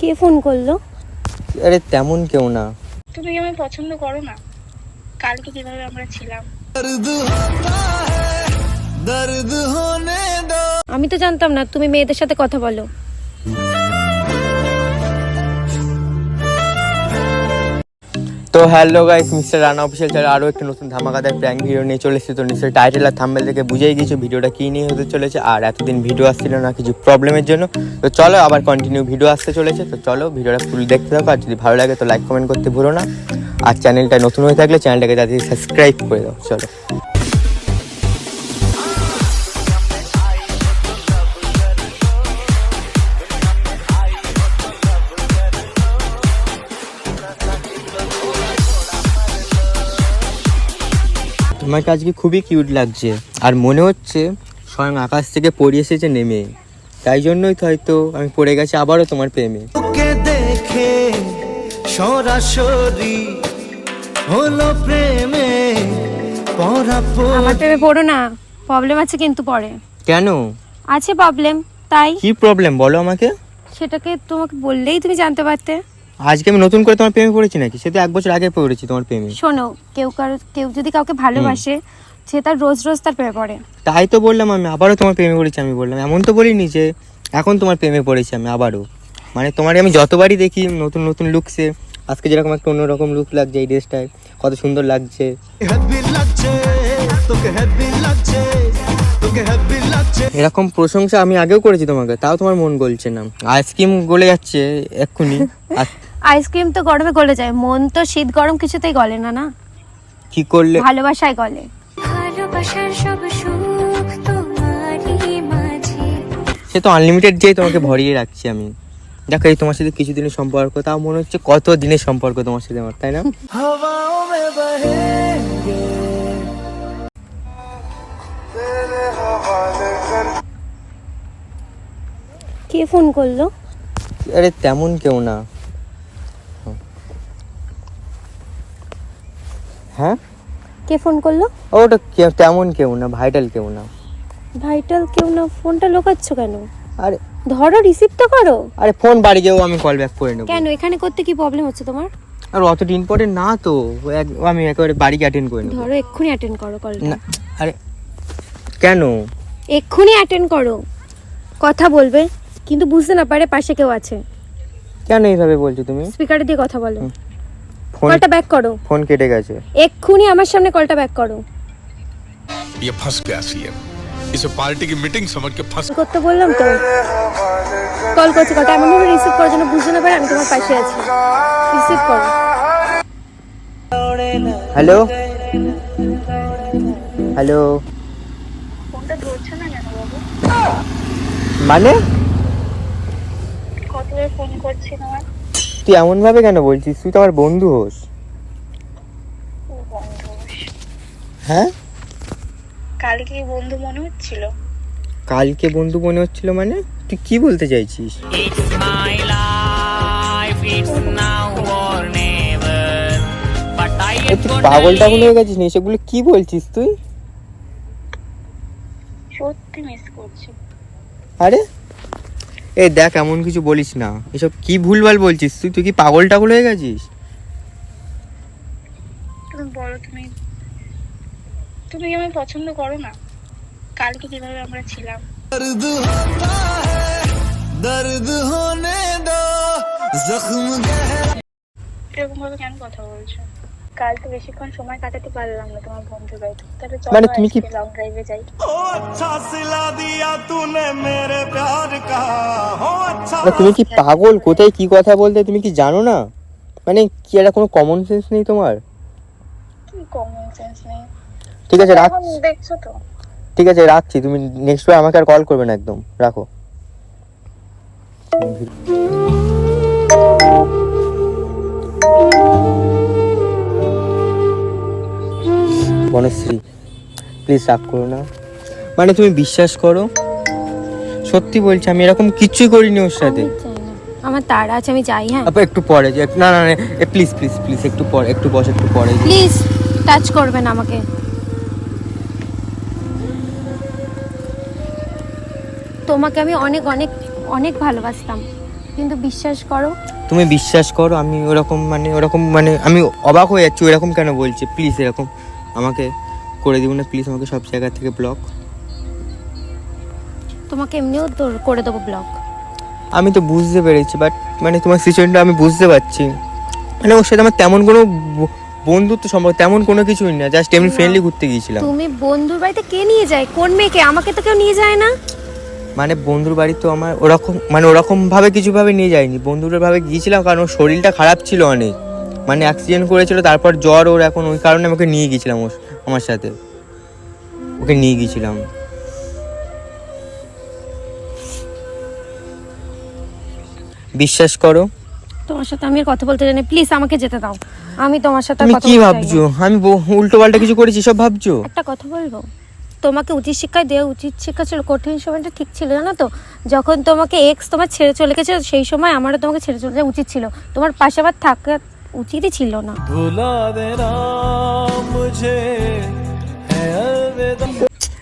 কে phone করলো? আরে তেমন কেউ না। তুমি কি আমায় পছন্দ করো না? কালকে কিভাবে আমরা ছিলাম। আমি তো জানতাম না তুমি মেয়েদের সাথে কথা বলো। তো hello guys, mister Rana official channel আরও একটা নতুন ধামাকাদার প্র্যাঙ্ক ভিডিও নিয়ে চলে এসেছি। তো নিশ্চয়ই টাইটেল আর থাম্বনেল থেকে বুঝেই গেছো ভিডিওটা কী নিয়ে হতে চলেছে। আর এতদিন ভিডিও আসছিল না কিছু প্রবলেমের জন্য। তো চলো আবার কন্টিনিউ ভিডিও আসতে চলেছে। তো চলো ভিডিওটা ফুল দেখতে থাকো। আর যদি ভালো লাগে তো লাইক কমেন্ট করতে ভুলো না। আর চ্যানেলটা নতুন হয়ে থাকলে চ্যানেলটাকে তাড়াতাড়ি সাবস্ক্রাইব করে দাও। চলো। তোমাকে আজকে খুবই কিউট লাগছে আর মনে হচ্ছে স্বয়ং আকাশ থেকে পড়ে এসেছে নেমে। তাই জন্যই তো হয়তো আমি পড়ে গেছি আবারও তোমার প্রেমে। তোকে দেখে সরাসরি হলো প্রেমে আমার প্রেমে পড়ো না, প্রবলেম আছে কিন্তু পরে। কেন আছে প্রবলেম, তাই। কি প্রবলেম বলো আমাকে। সেটাকে তোমাকে বললেই তুমি জানতে পারতে। আজকে আমি নতুন করে তোমার প্রেমে পড়েছি নাকি? সে তো 1 বছর আগে পড়েছি তোমার প্রেমে। শোনো, কেউ যদি কাউকে ভালোবাসে সে তার রোজ রোজ তার প্রেমে পড়ে। তাই তো বললাম আমি আবারও তোমার প্রেমে পড়েছি। আমি বললাম, এমন তো বলিনি যে এখন তোমার প্রেমে পড়েছি আমি আবারও। মানে তোমার আমি যতবারই দেখি নতুন নতুন লুকসে, আজকে যেরকম একটা অন্যরকম লুক লাগছে, এই ড্রেসটায় কত সুন্দর লাগছে। এরকম প্রশংসা আমি আগেও করেছি তোমাকে, তাও তোমার মন গলছে না। আইসক্রিম গলে যাচ্ছে এক্ষুনি। আইসক্রিম তো গরমে গলে যায়, মন তো শীত গরম কিছুতেই গলে না। না কি করলে? ভালোবাসায় গলে। সে তো আনলিমিটেড যে তোমাকে ভরিয়ে রাখছি আমি। দেখো এই তোমার সাথে কিছুদিনের সম্পর্ক, তাও মনে হচ্ছে কত দিনের সম্পর্ক তোমার সাথে আমার, তাই না? কে ফোন করলো? আরে তেমন কেউ না। হ্যাঁ, কে ফোন করলো? ওটা তেমন কেউ না, ভাইটাল কেউ না। ভাইটাল কেউ না? ফোনটা লোকাচ্ছ কেন? আরে ধরো, রিসিভ তো করো। আরে ফোন বাড়ি গিয়েও আমি কল ব্যাক করে নেবো। কেন, এখানে করতে কি প্রবলেম হচ্ছে তোমার? আর অতদিন পরে না তো, আমি একেবারে বাড়ি অ্যাটেন্ড করে নেবো। ধরো, এক্ষুনি অ্যাটেন্ড করো কলটা। না আরে কেন? এক্ষুনি অ্যাটেন্ড করো, কথা বলবে কিন্তু বুঝতে না পারে পাশে কেউ আছে। কেন এইভাবে বলছো তুমি? স্পিকারে দিয়ে কথা বলো। ফোন কলটা ব্যাক করো। ফোন কেটে গেছে। এক্ষুনি আমার সামনে কলটা ব্যাক করো। ये फंस गया सीएम, इसे पार्टी की मीटिंग समझ के फंस। করতে বললাম তো, কল করছি, কলটা এমন ভাবে রিসিভ করার জন্য বুঝতে না পারে আমি তোমার পাশে আছি। রিসিভ করো। Hello hello. ফোনটা ধরছো না কেন বাবু? মানে কতবার ফোন করছি তোমার? তুই এমন ভাবে কেন বলছিস? তুই তো আমার বন্ধু হোস। ও বন্ধু? হ্যাঁ, কালকে বন্ধু মনে হচ্ছিল। কালকে বন্ধু মনে হচ্ছিল মানে? তুই কি বলতে চাইছিস? তুই পাগল টাগল হয়ে গেছিস না? সেগুলো কি বলছিস তুই? সত্যি মিস করছি। আরে এই দেখ, এমন কিছু বলিস না। এসব কি ভুলভাল বলছিস তুই? তুই কি পাগল টাগল হয়ে গেছিস? তুমি বলো, তুমি কি আমায় পছন্দ করো না? কালকে কিভাবে আমরা ছিলাম। এরকম ভাবে কেন কথা বলছো? কাল তো বেশিক্ষণ সময় কাটাতে পারলাম না তোমার বন্ধুর বাড়িতে, তাহলে চলো মানে তুমি কি লং ড্রাইভে যাই। তুমি কি পাগল? কোথায় কি কথা বলতে তুমি কি জানো না? মানে কি, এটা কোনো কমন সেন্স নেই তোমার? কি কমন সেন্স নেই? ঠিক আছে রাখ। এখন দেখছো তো। ঠিক আছে রাখছি, তুমি নেক্সট বার আমাকে আর কল করবে না, একদম রাখো। বনশ্রী প্লিজ রাগ করো না। মানে তুমি বিশ্বাস করো, সত্যি বলছি আমি এরকম কিচ্ছুই করিনি ওর সাথে। আমি চাই না, আমার তাড়া আছে, আমি যাই। হ্যাঁ আপা একটু পরে যে, না না না প্লিজ প্লিজ প্লিজ একটু পরে, একটু বস, একটু পরে প্লিজ। টাচ করবেন আমাকে। তোমাকে আমি অনেক অনেক অনেক ভালোবাসতাম, কিন্তু বিশ্বাস করো, তুমি বিশ্বাস করো, আমি ওরকম মানে আমি অবাক হয়ে যাচ্ছি, এরকম কেন বলছে। প্লিজ এরকম আমাকে করে দিব না, প্লিজ আমাকে সব জায়গা থেকে ব্লক। তোমাকে এমনিও তো করে দেবো ব্লক। আমি তো বুঝতে পেরেছি, বাট মানে তোমার সিচুয়েশনটা আমি বুঝতে পারছি। মানে ওর সাথে আমার তেমন কোনো বন্ধুত্ব সম্পর্ক তেমন কোনো কিছুই না, জাস্ট এমনি ফ্রেন্ডলি ঘুরতে গিয়েছিলাম। তুমি বন্ধুর বাড়িতে কে নিয়ে যায়? কোন মেয়েকে? আমাকে তো কেউ নিয়ে যায় না। মানে বন্ধুর বাড়ি তো আমার ওরকম ভাবে কিছু ভাবে নিয়ে যায়নি, বন্ধুদের ভাবে গিয়েছিলাম কারণ ওর শরীরটা খারাপ ছিল অনেক, মানে অ্যাক্সিডেন্ট করেছিল, তারপর জ্বর ওর এখন, ওই কারণে আমাকে নিয়ে গিয়েছিলাম আমার সাথে, ওকে নিয়ে গিয়েছিলাম। বিশ্বাস করো। তোমার সাথে আমি আর কথা বলতে জানি, প্লিজ আমাকে যেতে দাও। আমি তোমার সাথে আর তুমি কথা কি বলতে চাই ভাবছো না। আমি উল্টো পাল্টা কিছু করেছি সব ভাবছো? একটা কথা বলবো, তোমাকে উচিত শিক্ষা দেওয়া উচিত শিক্ষা ছিল। কঠিন সময়টা ঠিক ছিল, জানো তো, যখন তোমাকে এক্স তোমার ছেড়ে চলে গেছে, সেই সময় আমারও তোমাকে ছেড়ে চলে যাওয়া উচিত ছিল। তোমার পাশে আবার থাকা উচিতই ছিল না। भुला देना मुझे है अलविदा।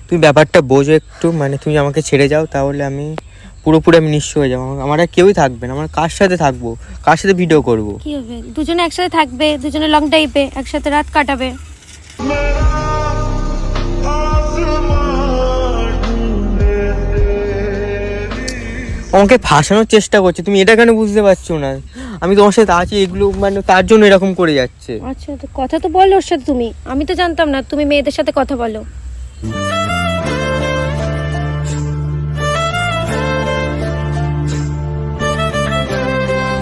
তুমি ব্যাপারটা বোঝো একটু, মানে তুমি আমাকে ছেড়ে যাও, তাহলে আমি পুরোপুরি আমি নিঃস্ব হয়ে যাবো, আমার আর কেউই থাকবে না। আমার কার সাথে থাকবো, কার সাথে ভিডিও করব? কি হবে? দুজনে একসাথে থাকবে, দুজনে লং ড্রাইভে একসাথে রাত কাটাবে। আমাকে ফাঁসানোর চেষ্টা করছে, তুমি এটা কেন বুঝতে পারছো না? আমি তোমার সাথে আছি, এগুলো মানে তার জন্য এরকম করে যাচ্ছে। আচ্ছা, তো কথা তো বলো ওর সাথে তুমি। আমি তো জানতাম না তুমি মেয়েদের সাথে কথা বলো।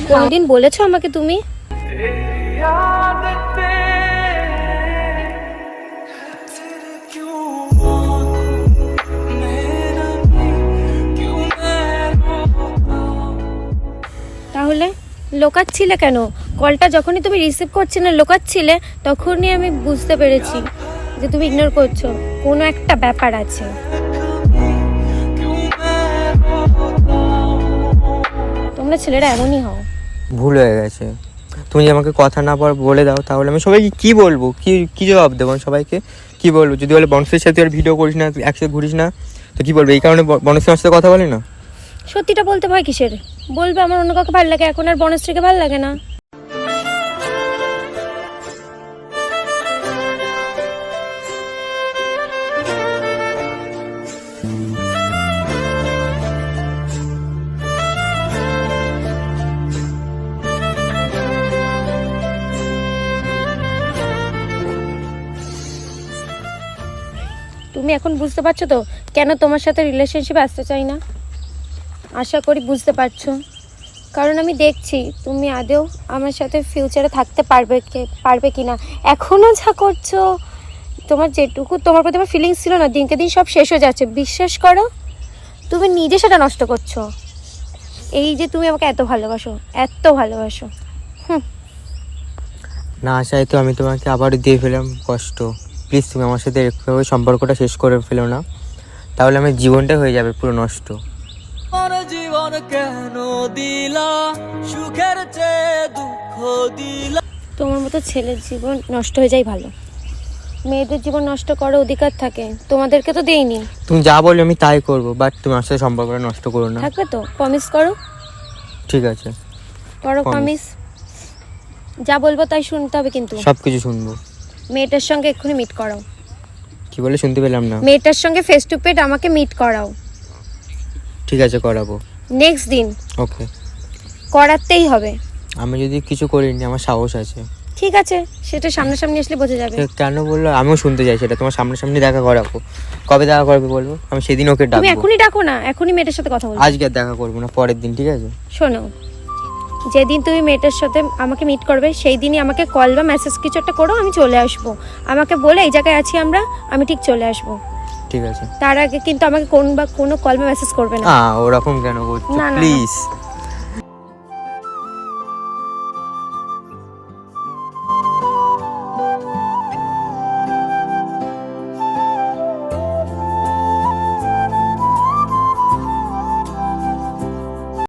কোনদিন বলেছো আমাকে তুমি? তাহলে লোকাচ্ছিলে কেন? কলটা যখনই তুমি রিসিভ করছিলে লোকাচ্ছিলে, তখনই আমি বুঝতে পেরেছি যে তুমি ইগনোর করছো। কোনো একটা ব্যাপার আছে। তোমরা ছেলেরা এমনই হও। ভুল হয়ে গেছে, তুমি যে আমাকে কথা না বলে দাও, তাহলে আমি সবাইকে কি বলবো, কি জবাব দেবো? আমি সবাইকে কি বলবো? যদি বলে বনশ্রীর সাথে আর ভিডিও করিস না, তুই একসাথে ঘুরিস না, তো কি বলবো? এই কারণে বনশ্রী আমার সাথে কথা বলে না? সত্যিটা বলতে ভয় কিসের? বলবে আমার অন্য কাউকে ভালো লাগে, এখন আর বনশ্রীকে ভালো লাগে না। তুমি এখন বুঝতে পারছো তো কেন তোমার সাথে রিলেশনশিপে আসতে চাই না? আশা করি বুঝতে পারছো, কারণ আমি দেখছি তুমি আদৌ আমার সাথে ফিউচারে থাকতে পারবে কি না। এখনও যা করছো, তোমার যেটুকু তোমার প্রতি আমার ফিলিংস ছিল না, দিনকে দিন সব শেষ হয়ে যাচ্ছে। বিশ্বাস করো, তুমি নিজে সেটা নষ্ট করছো। এই যে তুমি আমাকে এত ভালোবাসো। না চাই তো আমি তোমাকে আবার দিয়ে ফেলাম কষ্ট। প্লিজ তুমি আমার সাথে এভাবে সম্পর্কটা শেষ করে ফেলো না, তাহলে আমার জীবনটা হয়ে যাবে পুরো নষ্ট। জীবন কেন দিলা সুখের চেয়ে দুঃখ দিলা। তোমার মতো ছেলের জীবন নষ্ট হয়ে যায় ভালো। মেয়েদের জীবন নষ্ট করার অধিকার থাকে, তোমাদেরকে তো দেইনি। তুমি যা বলো আমি তাই করবো, বাট তুমি আমার সাথে সম্পর্কটা নষ্ট করো না। থাকবে তো? প্রমিস করো। ঠিক আছে, করো প্রমিস। যা বলবো তাই শুনতে হবে কিন্তু। সবকিছু শুনবো। মেয়েটার সঙ্গে এক্ষুনি মিট করাও। কি বলে শুনতে পেলাম না? মেয়েটার সঙ্গে ফেস টু ফেস আমাকে মিট করাও। ঠিক আছে, করাবো। নেক্সট দিন ওকে, করাতেই হবে। আমি যদি কিছু করিনি, আমার সাহস আছে। ঠিক আছে, সেটা সামনাসামনি আসলে বোঝা যাবে। সে কেন বললো? আমিও শুনতে চাই সেটা। তোমার সামনাসামনি দেখা করাবো। কবে দেখা করবে বলবো, আমি সেদিন ওকে তুমি ডাকবো। এখনই ডাকো না, এখনই মেয়েটার সাথে কথা বলবো। আজকে আর দেখা করবো না, পরের দিন, ঠিক আছে? শোনো, যেদিন তুমি মেয়েটার সাথে আমাকে মিট করবে সেই দিনই আমাকে কল বা মেসেজ কিছু একটা করো, আমি চলে আসবো। আমাকে বলে এই জায়গায় আছি আমরা, আমি ঠিক চলে আসবো। ঠিক আছে। তার আগে কিন্তু আমাকে কোনো কল বা মেসেজ করবে না। ওরকম কেন করছো? না, না, না। প্লিজ।